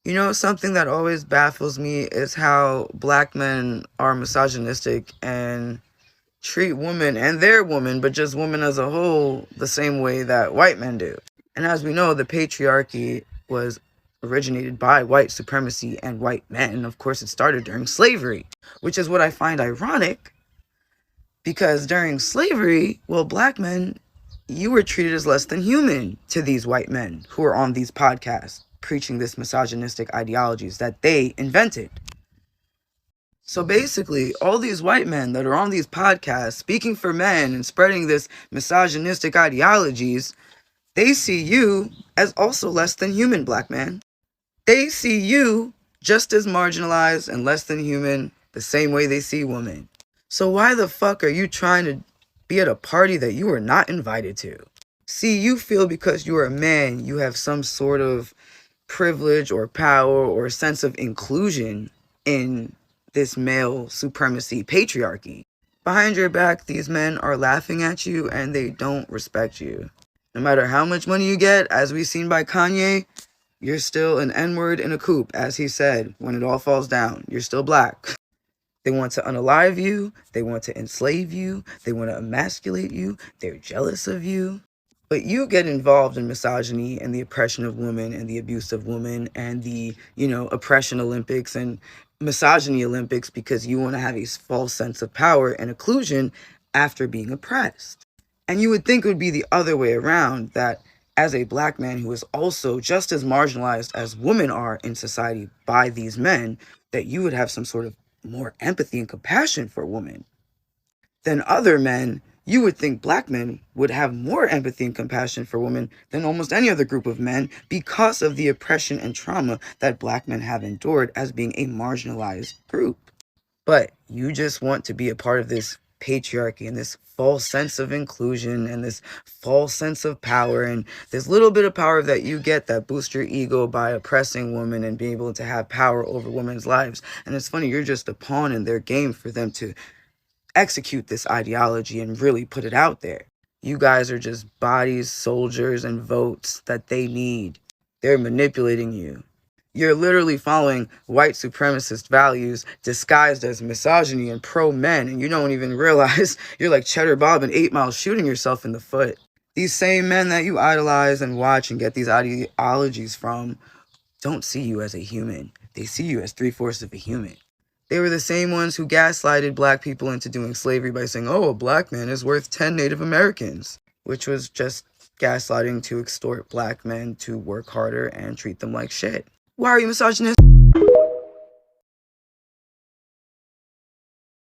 You know, something that always baffles me is how black men are misogynistic and treat women and their women, but just women as a whole, the same way that white men do. And as we know, the patriarchy was originated by white supremacy and white men. Of course, it started during slavery, which is what I find ironic because during slavery, well, black men, you were treated as less than human to these white men who are on these podcasts preaching this misogynistic ideologies that they invented. So basically, all these white men that are on these podcasts speaking for men and spreading this misogynistic ideologies, they see you as also less than human, black man. They see you just as marginalized and less than human the same way they see women. So why the fuck are you trying to be at a party that you were not invited to? See, you feel because you are a man, you have some sort of privilege or power or sense of inclusion in this male supremacy patriarchy. Behind your back, these men are laughing at you and they don't respect you. No matter how much money you get, as we've seen by Kanye, you're still an N-word in a coupe, as he said, when it all falls down. You're still black. They want to unalive you. They want to enslave you. They want to emasculate you. They're jealous of you. But you get involved in misogyny and the oppression of women and the abuse of women and the, oppression Olympics and misogyny Olympics because you want to have a false sense of power and inclusion after being oppressed. And you would think it would be the other way around, that as a black man who is also just as marginalized as women are in society by these men, that you would have some sort of more empathy and compassion for women than other men. You would think black men would have more empathy and compassion for women than almost any other group of men because of the oppression and trauma that black men have endured as being a marginalized group. But you just want to be a part of this patriarchy and this false sense of inclusion and this false sense of power and this little bit of power that you get that boosts your ego by oppressing women and being able to have power over women's lives. And it's funny, you're just a pawn in their game for them to execute this ideology and really put it out there. You guys are just bodies, soldiers, and votes that they need. They're manipulating you. You're literally following white supremacist values disguised as misogyny and pro-men, and you don't even realize you're like Cheddar Bob and 8 Mile shooting yourself in the foot. These same men that you idolize and watch and get these ideologies from don't see you as a human. They see you as 3/4 of a human. They were the same ones who gaslighted black people into doing slavery by saying, oh, a black man is worth 10 Native Americans, which was just gaslighting to extort black men to work harder and treat them like shit. Why are you misogynist?